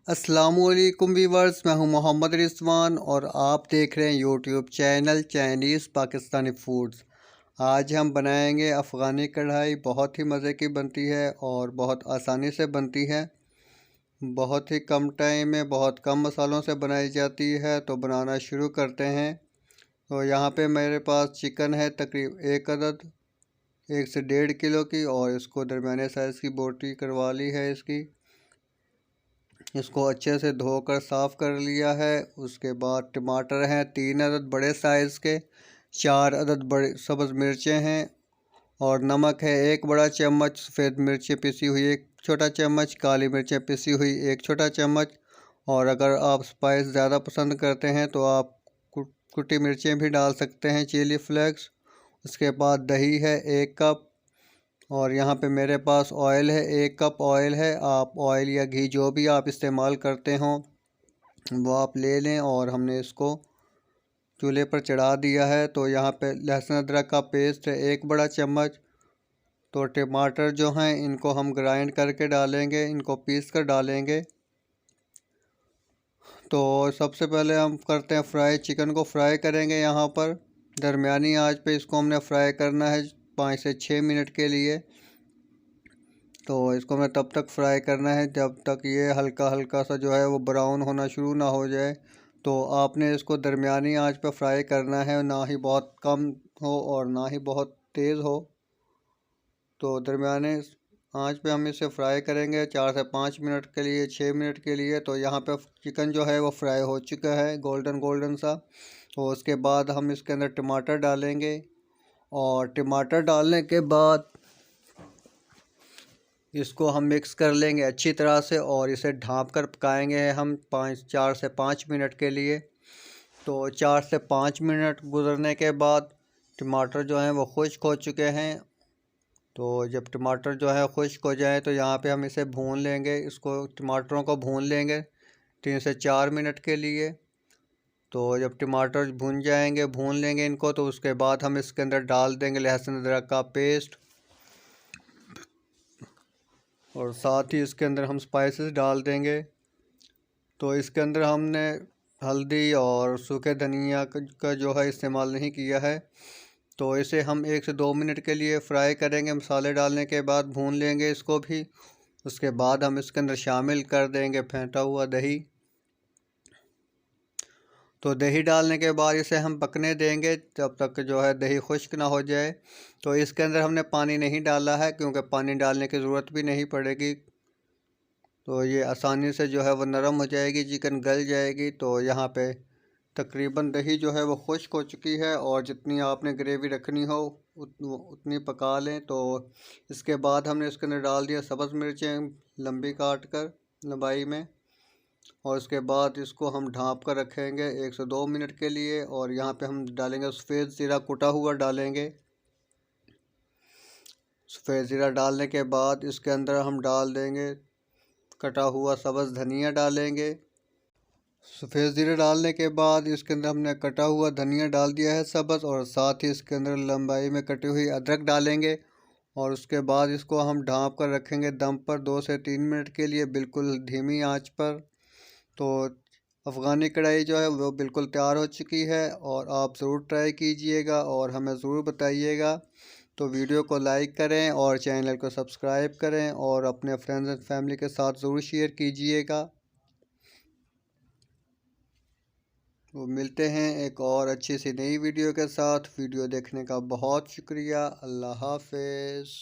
अस्सलामुअलैकुम वीवर्स, मैं हूं मोहम्मद रिजवान और आप देख रहे हैं YouTube channel Chinese Pakistani foods. आज हम बनाएंगे अफ़गानी कढ़ाई। बहुत ही मज़े की बनती है और बहुत आसानी से बनती है। बहुत ही कम टाइम में बहुत कम मसालों से बनाई जाती है। तो बनाना शुरू करते हैं। तो यहाँ पे मेरे पास चिकन है तकरीब 1 अदद, 1 से 1.5 किलो की, और इसको दरमियाने साइज़ की बोटी करवा ली है। इसको अच्छे से धोकर साफ़ कर लिया है। उसके बाद टमाटर हैं 3 अदद बड़े साइज़ के, 4 अदद बड़े सब्ज़ मिर्चें हैं, और नमक है 1 बड़ा चम्मच, सफ़ेद मिर्चें पिसी हुई 1 छोटा चम्मच, काली मिर्चें पिसी हुई 1 छोटा चम्मच। और अगर आप स्पाइस ज़्यादा पसंद करते हैं तो आप कुटी मिर्चें भी डाल सकते हैं, चिली फ्लेक्स। उसके बाद दही है 1 कप, और यहाँ पे मेरे पास ऑयल है 1 कप ऑयल है। आप ऑयल या घी जो भी आप इस्तेमाल करते हो वो आप ले लें। और हमने इसको चूल्हे पर चढ़ा दिया है। तो यहाँ पे लहसुन अदरक का पेस्ट है 1 बड़ा चम्मच। तो टमाटर जो हैं इनको हम ग्राइंड करके डालेंगे, इनको पीस कर डालेंगे। तो सबसे पहले हम करते हैं फ्राई, चिकन को फ्राई करेंगे। यहाँ पर दरमियानी आंच पे इसको हमने फ्राई करना है 5 से 6 मिनट के लिए। तो इसको हमें तब तक फ्राई करना है जब तक ये हल्का हल्का सा जो है वो ब्राउन होना शुरू ना हो जाए। तो आपने इसको दरमियानी आंच पर फ्राई करना है, ना ही बहुत कम हो और ना ही बहुत तेज़ हो। तो दरमियाने आंच पे हम इसे फ्राई करेंगे 4 से 5 मिनट के लिए, 6 मिनट के लिए। तो यहाँ पे चिकन जो है वो फ्राई हो चुका है गोल्डन गोल्डन सा। तो उसके बाद हम इसके अंदर टमाटर डालेंगे, और टमाटर डालने के बाद इसको हम मिक्स कर लेंगे अच्छी तरह से, और इसे ढाँप कर पकाएंगे हम 4 से 5 मिनट के लिए। तो 4 से 5 मिनट गुजरने के बाद टमाटर जो हैं वो खुश्क हो चुके हैं। तो जब टमाटर जो है खुश्क हो जाए तो यहाँ पे हम इसे भून लेंगे, इसको टमाटरों को भून लेंगे 3 से 4 मिनट के लिए। तो जब टमाटर भून लेंगे इनको, तो उसके बाद हम इसके अंदर डाल देंगे लहसुन अदरक का पेस्ट, और साथ ही इसके अंदर हम स्पाइसेस डाल देंगे। तो इसके अंदर हमने हल्दी और सूखे धनिया का जो है इस्तेमाल नहीं किया है। तो इसे हम 1 से 2 मिनट के लिए फ्राई करेंगे। मसाले डालने के बाद भून लेंगे इसको भी। उसके बाद हम इसके अंदर शामिल कर देंगे फेंटा हुआ दही। तो दही डालने के बाद इसे हम पकने देंगे जब तक जो है दही खुश्क ना हो जाए। तो इसके अंदर हमने पानी नहीं डाला है, क्योंकि पानी डालने की ज़रूरत भी नहीं पड़ेगी। तो ये आसानी से जो है वो नरम हो जाएगी, चिकन गल जाएगी। तो यहाँ पे तकरीबन दही जो है वो खुश्क हो चुकी है, और जितनी आपने ग्रेवी रखनी हो उतनी पका लें। तो इसके बाद हमने इसके अंदर डाल दिया सब्ज़ मिर्चें लंबी काट कर लंबाई में, और उसके बाद इसको हम ढाँप कर रखेंगे 1 से 2 मिनट के लिए। और यहाँ पे हम डालेंगे सफ़ेद ज़ीरा कुटा हुआ डालेंगे। सफ़ेद ज़ीरा डालने के बाद इसके अंदर हम डाल देंगे कटा हुआ सब्ज़ धनिया डालेंगे। सफ़ेद ज़ीरा डालने के बाद इसके अंदर हमने कटा हुआ धनिया डाल दिया है सब्ज़, और साथ ही इसके अंदर लंबाई में कटी हुई अदरक डालेंगे। और उसके बाद इसको हम ढाँप कर रखेंगे दम पर 2 से 3 मिनट के लिए, बिल्कुल धीमी आंच पर। तो अफ़गानी कढ़ाई जो है वो बिल्कुल तैयार हो चुकी है, और आप ज़रूर ट्राई कीजिएगा और हमें ज़रूर बताइएगा। तो वीडियो को लाइक करें और चैनल को सब्सक्राइब करें, और अपने फ्रेंड्स एंड फैमिली के साथ ज़रूर शेयर कीजिएगा। तो मिलते हैं एक और अच्छी सी नई वीडियो के साथ। वीडियो देखने का बहुत शुक्रिया। अल्लाह हाफ़िज़।